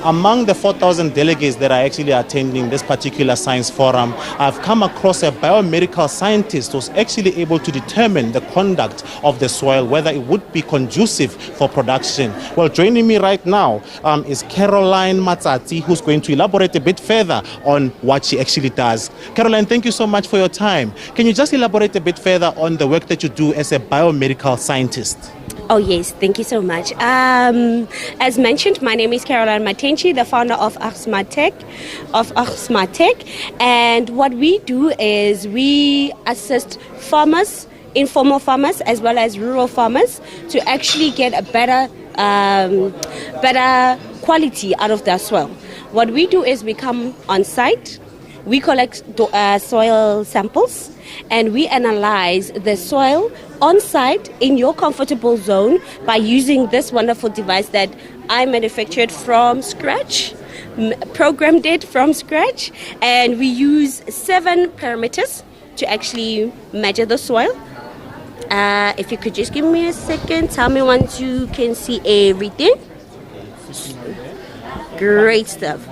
Among the 4,000 delegates that are actually attending this particular science forum, I've come across a biomedical scientist who's actually able to determine the conduct of the soil, whether it would be conducive for production. Well, joining me right now is Caroline Matsatsi, who's going to elaborate a bit further on what she actually does. Caroline, thank you so much for your time. Can you just elaborate a bit further on the work that you do as a biomedical scientist? Oh yes, thank you so much. As mentioned, my name is Caroline Matsatsi, the founder of Oxmatech, and what we do is we assist farmers, informal farmers as well as rural farmers, to actually get a better quality out of their soil. What we do is we come on site, we collect soil samples, and we analyze the soil on site in your comfortable zone by using this wonderful device that I manufactured from scratch, programmed it from scratch, and we use 7 parameters to actually measure the soil. If you could just give me a second, tell me once you can see everything. Great stuff.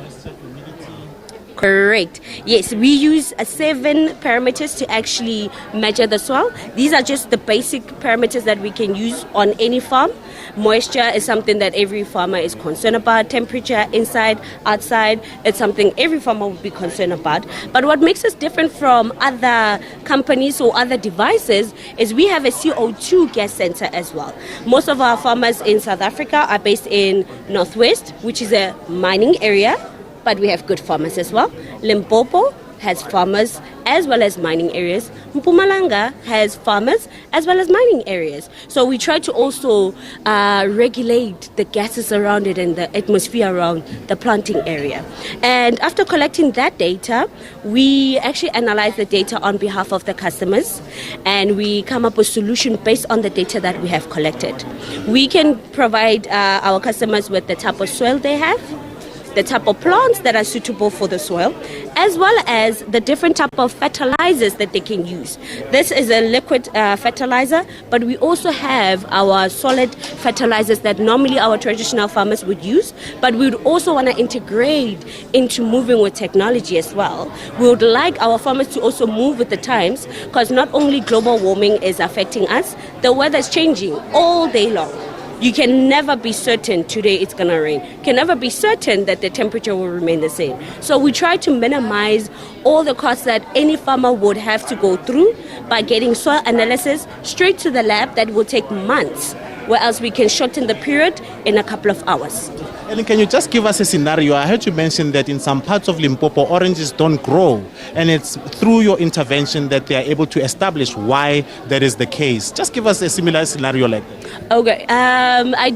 Correct. Yes, we use 7 parameters to actually measure the soil. These are just the basic parameters that we can use on any farm. Moisture is something that every farmer is concerned about. Temperature, inside, outside, it's something every farmer would be concerned about. But what makes us different from other companies or other devices is we have a CO2 gas sensor as well. Most of our farmers in South Africa are based in Northwest, which is a mining area, but we have good farmers as well. Limpopo has farmers as well as mining areas. Mpumalanga has farmers as well as mining areas. So we try to also regulate the gases around it and the atmosphere around the planting area. And after collecting that data, we actually analyze the data on behalf of the customers, and we come up with solutions based on the data that we have collected. We can provide our customers with the type of soil they have, the type of plants that are suitable for the soil, as well as the different type of fertilizers that they can use. This is a liquid fertilizer, but we also have our solid fertilizers that normally our traditional farmers would use, but we would also want to integrate into moving with technology as well. We would like our farmers to also move with the times, because not only global warming is affecting us, the weather is changing all day long. You can never be certain today it's going to rain. You can never be certain that the temperature will remain the same. So we try to minimize all the costs that any farmer would have to go through by getting soil analysis straight to the lab that will take months, whereas we can shorten the period in a couple of hours. And can you just give us a scenario? I heard you mention that in some parts of Limpopo, oranges don't grow, and it's through your intervention that they are able to establish why that is the case. Just give us a similar scenario like that. Okay. I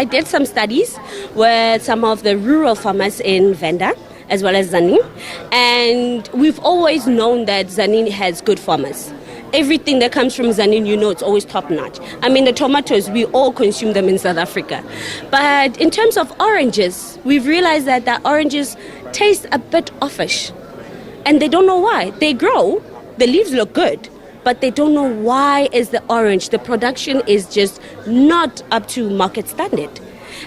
did some studies with some of the rural farmers in Venda as well as Zanin, and we've always known that Zanin has good farmers. Everything that comes from Zanin, it's always top notch. I mean, the tomatoes, we all consume them in South Africa. But in terms of oranges, we've realized that the oranges taste a bit offish. And they don't know why. They grow, the leaves look good, but they don't know why is the orange. The production is just not up to market standard.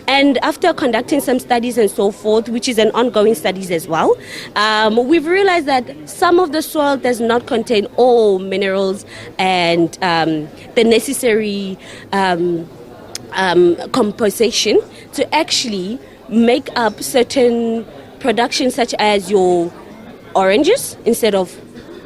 And after conducting some studies and so forth, which is an ongoing studies as well, we've realized that some of the soil does not contain all minerals and the necessary composition to actually make up certain productions such as your oranges instead of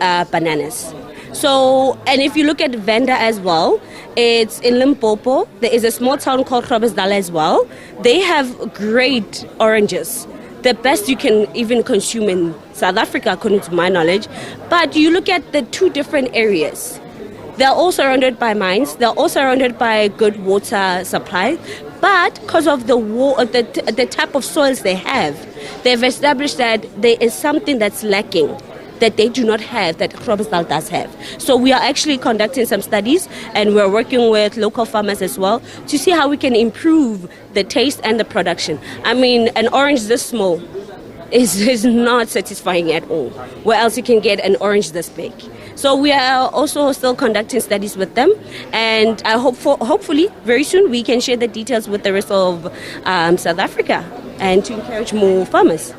bananas. So, and if you look at Venda as well, it's in Limpopo. There is a small town called Groblersdal as well. They have great oranges, the best you can even consume in South Africa, according to my knowledge. But you look at the 2 different areas. They're all surrounded by mines. They're all surrounded by good water supply. But because of the type of soils they have, they've established that there is something that's lacking that they do not have, that Groblersdal does have. So we are actually conducting some studies, and we're working with local farmers as well to see how we can improve the taste and the production. I mean, an orange this small is not satisfying at all. Where else you can get an orange this big? So we are also still conducting studies with them, and I hope hopefully very soon we can share the details with the rest of South Africa. and to encourage more farmers.